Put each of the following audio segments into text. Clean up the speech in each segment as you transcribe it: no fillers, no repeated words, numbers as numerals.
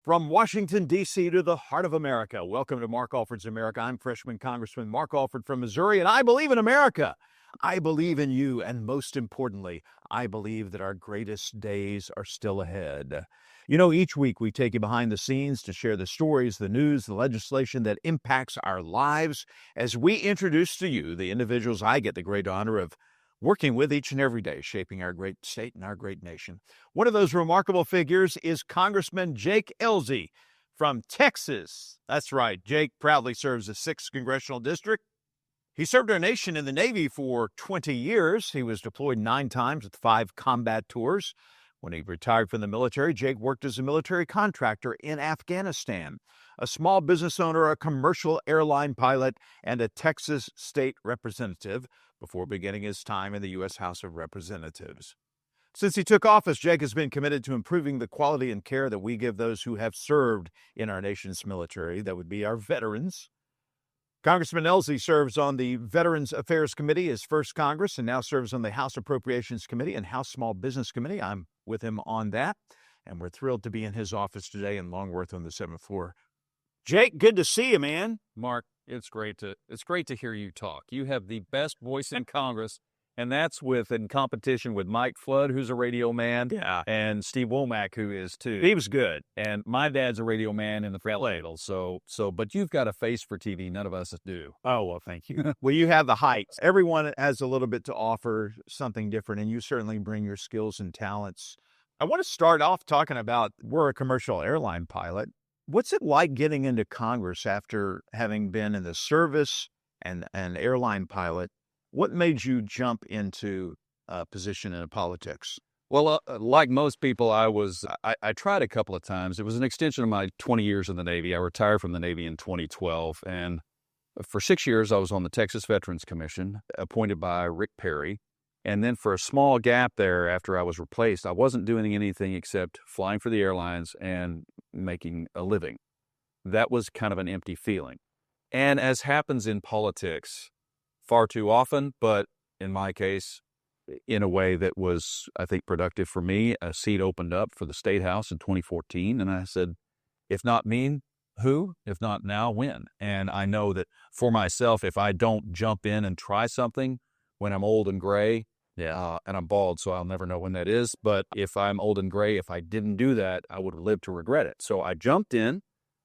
From Washington, D.C. to the heart of America, welcome to Mark Alford's America. I'm freshman Congressman Mark Alford from Missouri, and I believe in America. I believe in you, and most importantly, I believe that our greatest days are still ahead. You know, each week we take you behind the scenes to share the stories, the news, the legislation that impacts our lives as we introduce to you the individuals I get the great honor of working with each and every day, shaping our great state and our great nation. One of those remarkable figures is Congressman Jake Ellzey from Texas. That's right, Jake proudly serves the 6th Congressional District. He served our nation in the Navy for 20 years. He was deployed 9 times with 5 combat tours. When he retired from the military, Jake worked as a military contractor in Afghanistan, a small business owner, a commercial airline pilot, and a Texas state representative before beginning his time in the U.S. House of Representatives. Since he took office, Jake has been committed to improving the quality and care that we give those who have served in our nation's military. That would be our veterans. Congressman Ellzey serves on the Veterans Affairs Committee, his first Congress, and now serves on the House Appropriations Committee and House Small Business Committee. I'm with him on that, and we're thrilled to be in his office today in Longworth on the 7th floor. Jake, good to see you, man. Mark, it's great to hear you talk. You have the best voice in Congress, and that's in competition with Mike Flood, who's a radio man, and Steve Womack, who is too. He was good. And my dad's a radio man in the Lethality. But you've got a face for TV. None of us do. Oh, well, thank you. Well, you have the heights. Everyone has a little bit to offer, something different, and you certainly bring your skills and talents. I want to start off talking about, we're a commercial airline pilot. What's it like getting into Congress after having been in the service and an airline pilot? What made you jump into a position in politics? Well, like most people, I tried a couple of times. It was an extension of my 20 years in the Navy. I retired from the Navy in 2012, and for 6 years, I was on the Texas Veterans Commission, appointed by Rick Perry. And then for a small gap there after I was replaced, I wasn't doing anything except flying for the airlines and making a living. That was kind of an empty feeling. And as happens in politics far too often, but in my case, in a way that was, I think, productive for me, a seat opened up for the State House in 2014. And I said, if not me, who? If not now, when? And I know that for myself, if I don't jump in and try something when I'm old and gray, and I'm bald, so I'll never know when that is. But if I'm old and gray, if I didn't do that, I would have lived to regret it. So I jumped in,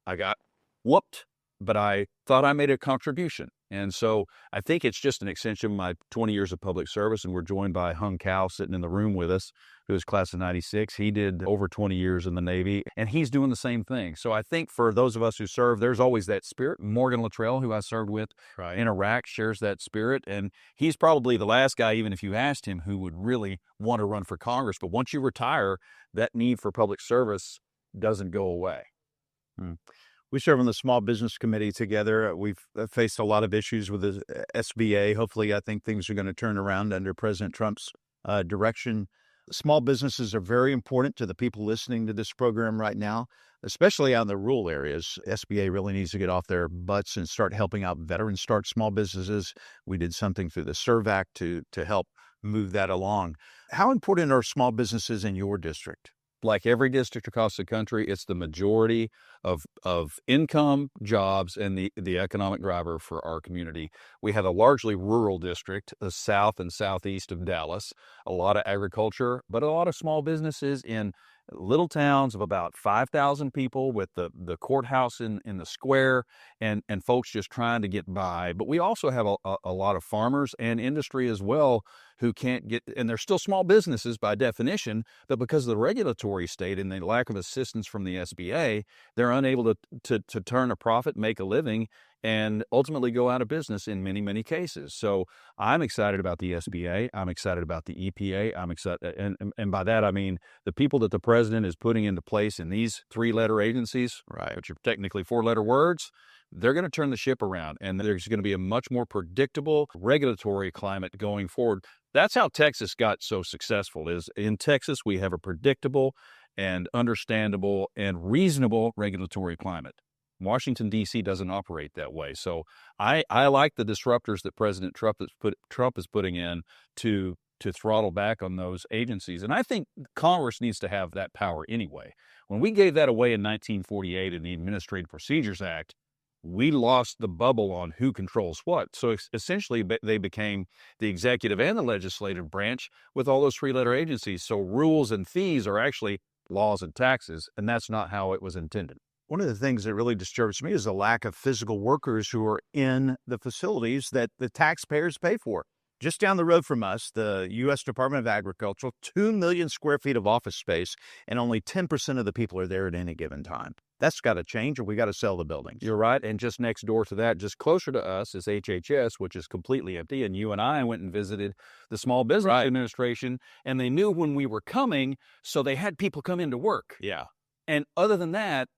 I got whooped, but I thought I made a contribution. And so I think it's just an extension of my 20 years of public service. And we're joined by Hung Cow sitting in the room with us, who was class of 96. He did over 20 years in the Navy, and he's doing the same thing. So I think for those of us who serve, there's always that spirit. Morgan Luttrell, who I served with in Iraq, shares that spirit. And he's probably the last guy, even if you asked him, who would really want to run for Congress. But once you retire, that need for public service doesn't go away. We serve on the Small Business Committee together. We've faced a lot of issues with the SBA. Hopefully, I think things are going to turn around under President Trump's direction. Small businesses are very important to the people listening to this program right now, especially out in the rural areas. SBA really needs to get off their butts and start helping out veterans start small businesses. We did something through the SERV Act to help move that along. How important are small businesses in your district? Like every district across the country, it's the majority of income, jobs, and the economic driver for our community. We have a largely rural district, the south and southeast of Dallas, a lot of agriculture, but a lot of small businesses in little towns of about 5,000 people with the courthouse in the square and folks just trying to get by. But we also have a lot of farmers and industry as well who can't get, and they're still small businesses by definition, but because of the regulatory state and the lack of assistance from the SBA, they're unable to turn a profit, make a living, and ultimately go out of business in many, many cases. So I'm excited about the SBA. I'm excited about the EPA. I'm excited, and by that I mean the people that the president is putting into place in these 3-letter agencies, which are technically 4-letter words. They're going to turn the ship around, and there's going to be a much more predictable regulatory climate going forward. That's how Texas got so successful. Is in Texas we have a predictable and understandable and reasonable regulatory climate. Washington, D.C. doesn't operate that way. So I like the disruptors that President Trump is putting in to throttle back on those agencies. And I think Congress needs to have that power anyway. When we gave that away in 1948 in the Administrative Procedures Act, we lost the bubble on who controls what. So essentially, they became the executive and the legislative branch with all those three-letter agencies. So rules and fees are actually laws and taxes, and that's not how it was intended. One of the things that really disturbs me is the lack of physical workers who are in the facilities that the taxpayers pay for. Just down the road from us, the U.S. Department of Agriculture, 2 million square feet of office space, and only 10% of the people are there at any given time. That's got to change, or we got to sell the buildings. You're right. And just next door to that, just closer to us, is HHS, which is completely empty. And you and I went and visited the Small Business Administration, and they knew when we were coming, so they had people come in to work. Yeah. And other than that,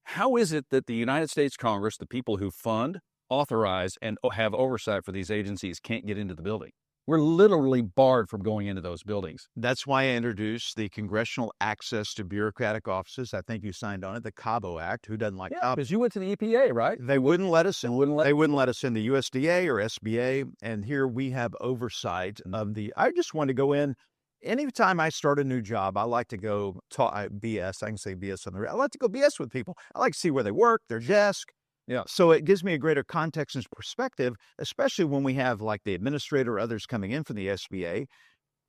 how is it that the United States Congress, the people who fund, authorize, and have oversight for these agencies, can't get into the building? We're literally barred from going into those buildings. That's why I introduced the Congressional Access to Bureaucratic Offices. I think you signed on it, the Cabo Act. Who doesn't like Cabo? Because you went to the EPA, right? They wouldn't let us in. They wouldn't let us in the USDA or SBA. And here we have oversight of the. I just want to go in. Anytime I start a new job, I like to go talk BS. I can say BS on the. I like to go BS with people. I like to see where they work, their desk. Yeah. So it gives me a greater context and perspective, especially when we have like the administrator or others coming in from the SBA.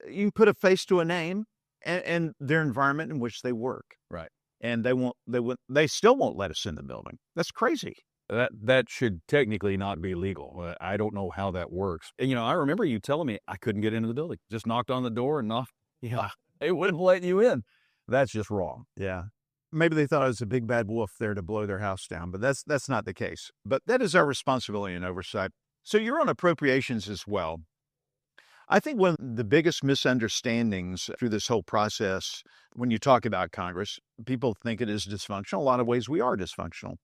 You can put a face to a name and their environment in which they work. Right. And they still won't let us in the building. That's crazy. That should technically not be legal. I don't know how that works. And, I remember you telling me I couldn't get into the building. Just knocked on the door and knocked. Yeah. They wouldn't let you in. That's just wrong. Yeah. Maybe they thought I was a big bad wolf there to blow their house down, but that's not the case. But that is our responsibility and oversight. So you're on appropriations as well. I think one of the biggest misunderstandings through this whole process, when you talk about Congress, people think it is dysfunctional. A lot of ways we are dysfunctional.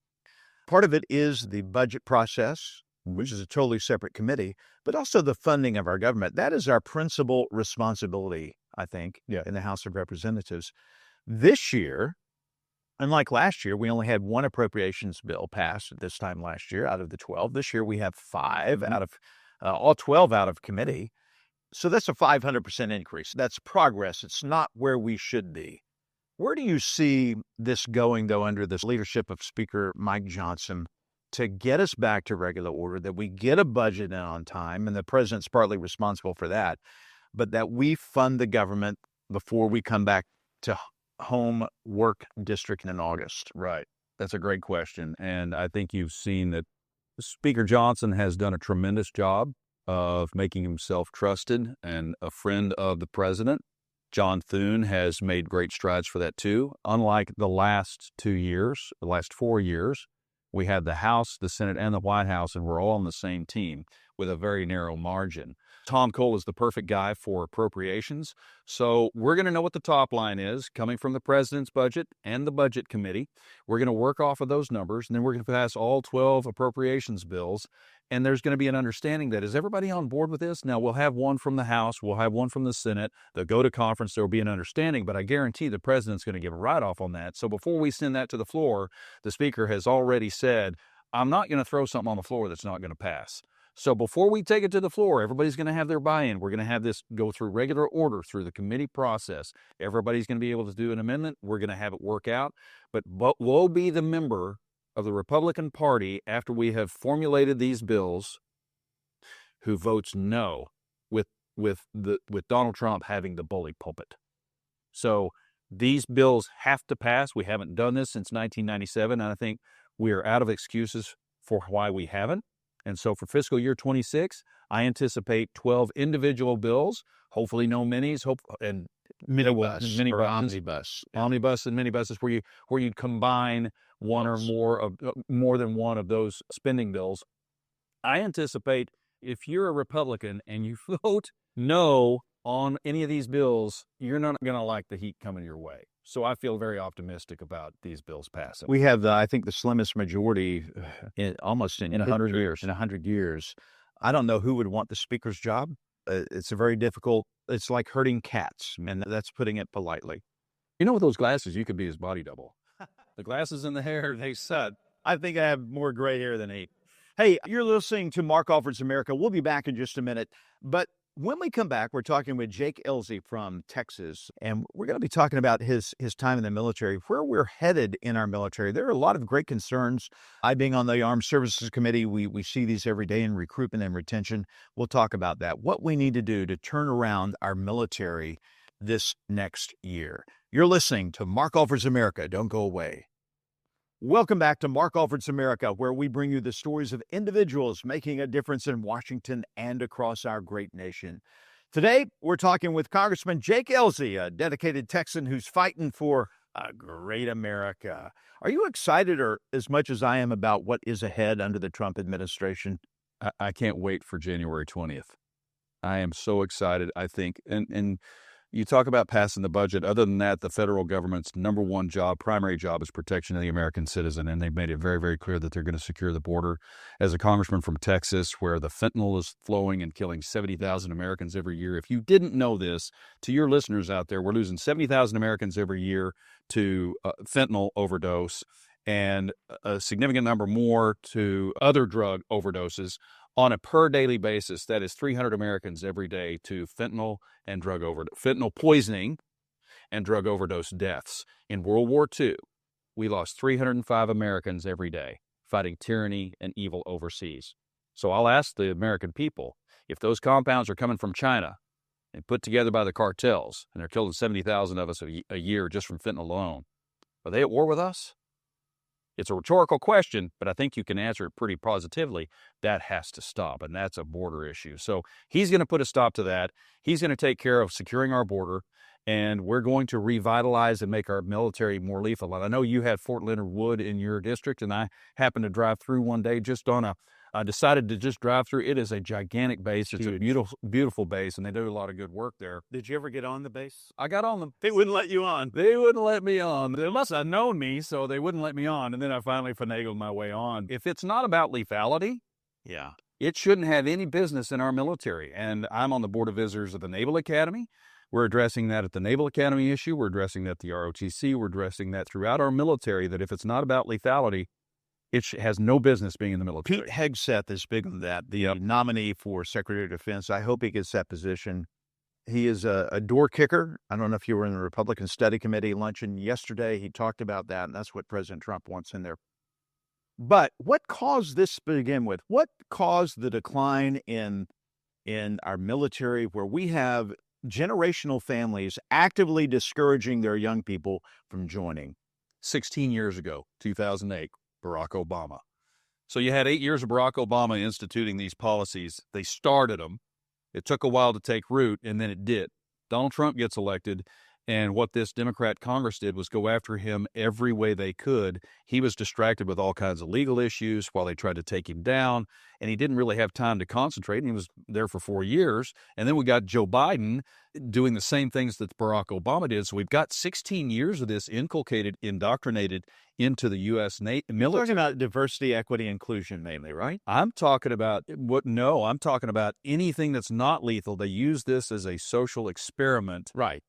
Part of it is the budget process, which is a totally separate committee, but also the funding of our government. That is our principal responsibility, I think, in the House of Representatives. This year, unlike last year, we only had one appropriations bill passed at this time last year out of the 12. This year we have 5 out of all 12 out of committee. So that's a 500% increase. That's progress. It's not where we should be. Where do you see this going, though, under the leadership of Speaker Mike Johnson to get us back to regular order, that we get a budget in on time, and the president's partly responsible for that, but that we fund the government before we come back to home work district in August? Right. That's a great question. And I think you've seen that Speaker Johnson has done a tremendous job of making himself trusted and a friend of the president. John Thune has made great strides for that too. Unlike the last 2 years, the last 4 years, we had the House, the Senate, and the White House, and we're all on the same team with a very narrow margin. Tom Cole is the perfect guy for appropriations. So we're going to know what the top line is coming from the president's budget and the budget committee. We're going to work off of those numbers, and then we're going to pass all 12 appropriations bills. And there's going to be an understanding that, is everybody on board with this? Now, we'll have one from the House. We'll have one from the Senate. They'll go to conference. There will be an understanding, but I guarantee the president's going to give a write-off on that. So before we send that to the floor, the speaker has already said, I'm not going to throw something on the floor that's not going to pass. So before we take it to the floor, everybody's going to have their buy-in. We're going to have this go through regular order through the committee process. Everybody's going to be able to do an amendment. We're going to have it work out. But woe be the member of the Republican Party after we have formulated these bills who votes no with Donald Trump having the bully pulpit. So these bills have to pass. We haven't done this since 1997, and I think we are out of excuses for why we haven't. And so for fiscal year 26, I anticipate 12 individual bills, hopefully no minis, and omnibus and minibuses where you combine one or more than one of those spending bills. I anticipate if you're a Republican and you vote no on any of these bills, you're not going to like the heat coming your way. So I feel very optimistic about these bills passing. We have, I think, the slimmest majority in 100 years. In 100 years. I don't know who would want the speaker's job. It's a very difficult, it's like herding cats, and that's putting it politely. With those glasses, you could be his body double. The glasses and the hair, they said. I think I have more gray hair than he. Hey, you're listening to Mark Alford's America. We'll be back in just a minute. But When we come back, we're talking with Jake Ellzey from Texas, and we're going to be talking about his time in the military, where we're headed in our military. There are a lot of great concerns. I, being on the Armed Services Committee, we see these every day in recruitment and retention. We'll talk about that, what we need to do to turn around our military this next year. You're listening to Mark Alford's America. Don't go away. Welcome back to Mark Alford's America, where we bring you the stories of individuals making a difference in Washington and across our great nation. Today, we're talking with Congressman Jake Ellzey, a dedicated Texan who's fighting for a great America. Are you excited or as much as I am about what is ahead under the Trump administration? I can't wait for January 20th. I am so excited. I think, and you talk about passing the budget. Other than that, the federal government's number one job, primary job, is protection of the American citizen. And they've made it very, very clear that they're going to secure the border. As a congressman from Texas, where the fentanyl is flowing and killing 70,000 Americans every year. If you didn't know this, to your listeners out there, we're losing 70,000 Americans every year to fentanyl overdose, and a significant number more to other drug overdoses. On a per daily basis, that is 300 Americans every day to fentanyl and fentanyl poisoning and drug overdose deaths. In World War II, we lost 305 Americans every day fighting tyranny and evil overseas. So I'll ask the American people, if those compounds are coming from China and put together by the cartels, and they're killing 70,000 of us a year just from fentanyl alone, are they at war with us? It's a rhetorical question, but I think you can answer it pretty positively. That has to stop, and that's a border issue. So he's going to put a stop to that. He's going to take care of securing our border, and we're going to revitalize and make our military more lethal. And I know you had Fort Leonard Wood in your district, and I happened to drive through one day I decided to just drive through. It is a gigantic base. It's a beautiful, beautiful base, and they do a lot of good work there. Did you ever get on the base? I got on them. They wouldn't let you on. They wouldn't let me on. They must have known me, so they wouldn't let me on. And then I finally finagled my way on. If it's not about lethality, it shouldn't have any business in our military. And I'm on the board of visitors of the Naval Academy. We're addressing that at the Naval Academy issue. We're addressing that at the ROTC. We're addressing that throughout our military, that if it's not about lethality, it has no business being in the military. Pete Hegseth is big on that, the nominee for Secretary of Defense. I hope he gets that position. He is a door kicker. I don't know if you were in the Republican Study Committee luncheon yesterday. He talked about that, and that's what President Trump wants in there. But what caused this to begin with? What caused the decline in our military, where we have generational families actively discouraging their young people from joining? 16 years ago, 2008. Barack Obama. So you had 8 years of Barack Obama instituting these policies. They started them. It took a while to take root, and then it did. Donald Trump gets elected, and what this Democrat Congress did was go after him every way they could. He was distracted with all kinds of legal issues while they tried to take him down, and he didn't really have time to concentrate, and he was there for 4 years. And then we got Joe Biden doing the same things that Barack Obama did. So we've got 16 years of this indoctrinated into the U.S. military. You're talking about diversity, equity, inclusion mainly, right? I'm talking about I'm talking about anything that's not lethal. They use this as a social experiment, right,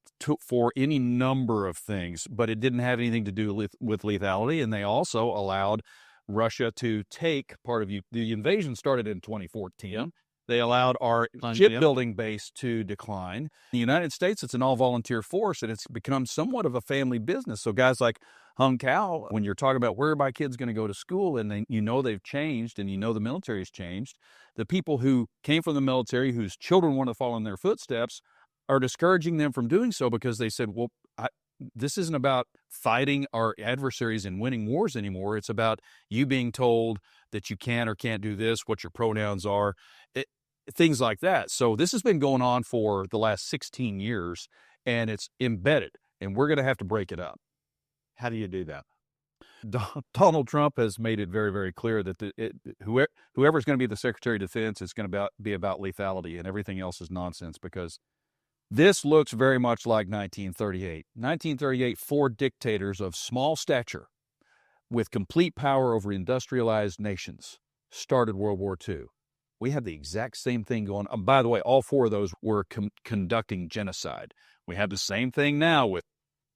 for any number of things, but it didn't have anything to do with lethality. And they also allowed Russia to take part of the invasion started in 2014. Yep. They allowed our shipbuilding base to decline. In the United States, it's an all-volunteer force, and it's become somewhat of a family business. So guys like Hung Cao, when you're talking about where are my kids going to go to school, and they've changed, and the military has changed, the people who came from the military, whose children want to follow in their footsteps, are discouraging them from doing so because they said, well, this isn't about fighting our adversaries and winning wars anymore. It's about you being told that you can or can't do this, what your pronouns are, things like that. So this has been going on for the last 16 years, and it's embedded, and we're going to have to break it up. How do you do that? Donald Trump has made it very, very clear that whoever's going to be the Secretary of Defense is going to be about lethality, and everything else is nonsense, because this looks very much like 1938. 1938, 4 dictators of small stature with complete power over industrialized nations started World War II. We have the exact same thing going on. By the way, all 4 of those were conducting genocide. We have the same thing now with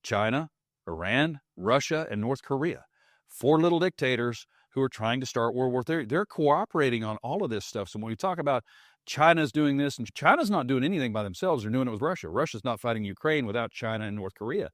China, Iran, Russia, and North Korea. 4 little dictators who are trying to start World War III. They're cooperating on all of this stuff. So when we talk about China's doing this, and China's not doing anything by themselves. They're doing it with Russia. Russia's not fighting Ukraine without China and North Korea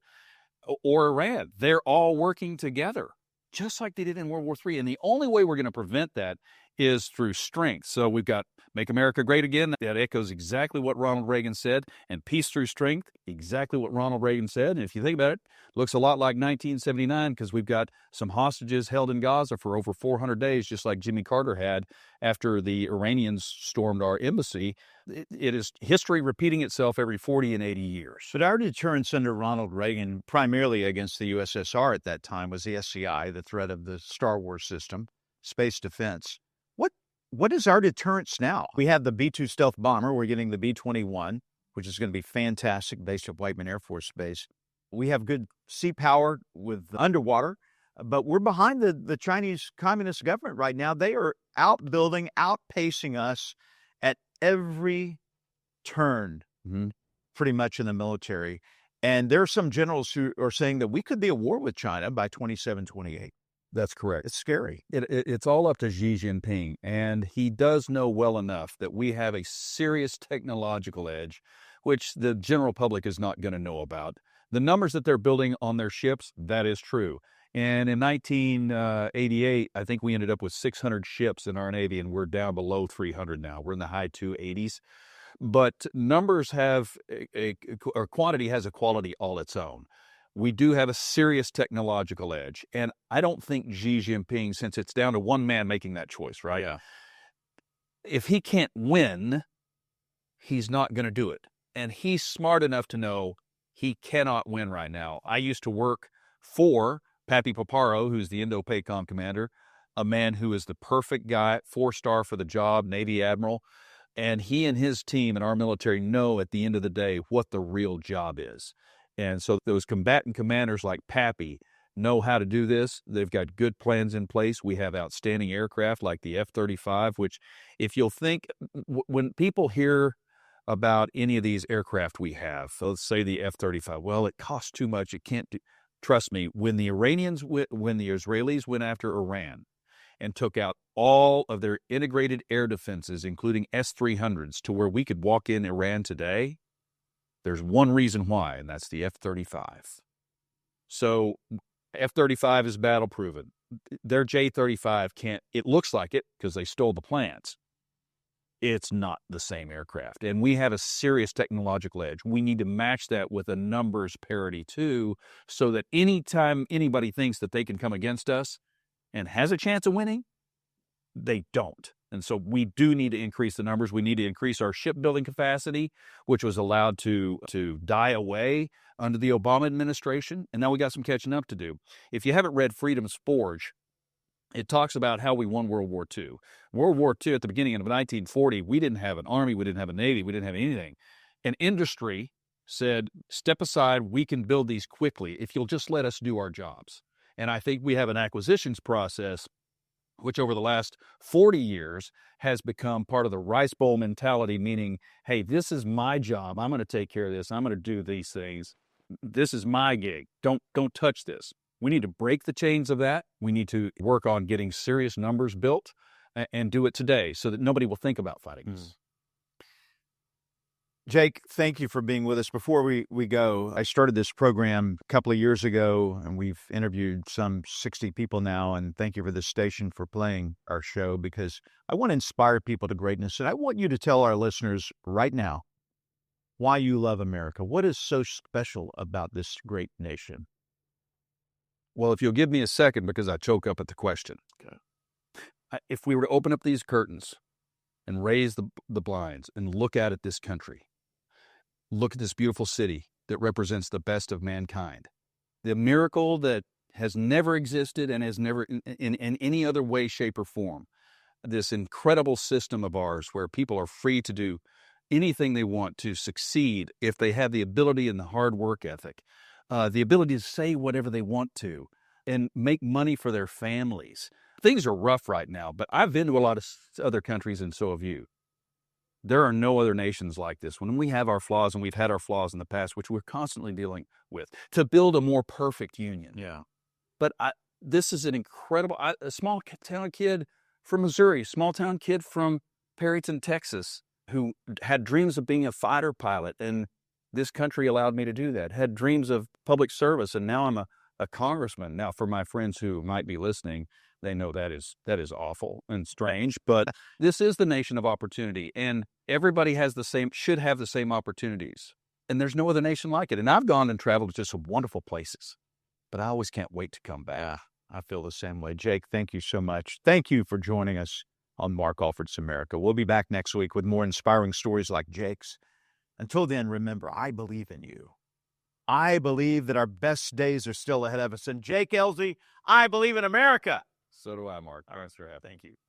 or Iran. They're all working together, just like they did in World War III. And the only way we're going to prevent that is through strength. So we've got Make America Great Again. That echoes exactly what Ronald Reagan said. And peace through strength, exactly what Ronald Reagan said. And if you think about it, looks a lot like 1979 because we've got some hostages held in Gaza for over 400 days, just like Jimmy Carter had after the Iranians stormed our embassy. It is history repeating itself every 40 and 80 years. But our deterrence under Ronald Reagan, primarily against the USSR at that time, was the SCI, the threat of the Star Wars system, space defense. What is our deterrence now? We have the B-2 stealth bomber. We're getting the B-21, which is going to be fantastic based at Whiteman Air Force Base. We have good sea power with underwater, but we're behind the Chinese Communist government right now. They are outbuilding, outpacing us at every turn, pretty much in the military. And there are some generals who are saying that we could be at war with China by 27, 28. That's correct. It's scary. It's all up to Xi Jinping, and he does know well enough that we have a serious technological edge, which the general public is not going to know about. The numbers that they're building on their ships, that is true. And in 1988, I think we ended up with 600 ships in our Navy, and we're down below 300 now. We're in the high 280s. But numbers have, or quantity has a quality all its own. We do have a serious technological edge. And I don't think Xi Jinping, since it's down to one man making that choice, right? Yeah. If he can't win, he's not going to do it. And he's smart enough to know he cannot win right now. I used to work for Pappy Paparo, who's the Indo-PACOM commander, a man who is the perfect guy, 4-star for the job, Navy Admiral. And he and his team in our military know at the end of the day what the real job is. And so those combatant commanders like Pappy know how to do this. They've got good plans in place. We have outstanding aircraft like the F-35, which if you'll think, when people hear about any of these aircraft we have, so let's say the F-35, well, it costs too much. It can't do. Trust me, when the Israelis went after Iran and took out all of their integrated air defenses, including S-300s, to where we could walk in Iran today, there's one reason why, and that's the F-35. So F-35 is battle-proven. Their J-35 can't, it looks like it because they stole the plans. It's not the same aircraft. And we have a serious technological edge. We need to match that with a numbers parity too, so that anytime anybody thinks that they can come against us and has a chance of winning, they don't. And so we do need to increase the numbers. We need to increase our shipbuilding capacity, which was allowed to die away under the Obama administration. And now we got some catching up to do. If you haven't read Freedom's Forge, it talks about how we won World War II. World War II, at the beginning of 1940, we didn't have an army, we didn't have a navy, we didn't have anything. And industry said, step aside, we can build these quickly if you'll just let us do our jobs. And I think we have an acquisitions process which over the last 40 years has become part of the rice bowl mentality, meaning, hey, this is my job. I'm going to take care of this. I'm going to do these things. This is my gig. Don't touch this. We need to break the chains of that. We need to work on getting serious numbers built and do it today so that nobody will think about fighting us. Jake, thank you for being with us. Before we go, I started this program a couple of years ago, and we've interviewed some 60 people now, and thank you for this station for playing our show, because I want to inspire people to greatness, and I want you to tell our listeners right now why you love America. What is so special about this great nation? Well, if you'll give me a second, because I choke up at the question. Okay. If we were to open up these curtains and raise the blinds and look out at this country, look at this beautiful city that represents the best of mankind, the miracle that has never existed and has never in any other way, shape, or form, this incredible system of ours where people are free to do anything they want to succeed if they have the ability and the hard work ethic, the ability to say whatever they want to and make money for their families. Things are rough right now, but I've been to a lot of other countries, and so have you. There are no other nations like this. When we have our flaws, and we've had our flaws in the past, which we're constantly dealing with, to build a more perfect union. Yeah. But this is an incredible, a small town kid from Missouri, small town kid from Perryton, Texas, who had dreams of being a fighter pilot, and this country allowed me to do that. Had dreams of public service, and now I'm a congressman. Now, for my friends who might be listening, they know that is awful and strange, but this is the nation of opportunity, and everybody should have the same opportunities. And there's no other nation like it. And I've gone and traveled to some wonderful places, but I always can't wait to come back. Yeah, I feel the same way. Jake, thank you so much. Thank you for joining us on Mark Alford's America. We'll be back next week with more inspiring stories like Jake's. Until then, remember, I believe in you. I believe that our best days are still ahead of us. And Jake Ellzey, I believe in America. So do I, Mark. Thanks for having me. Thank you.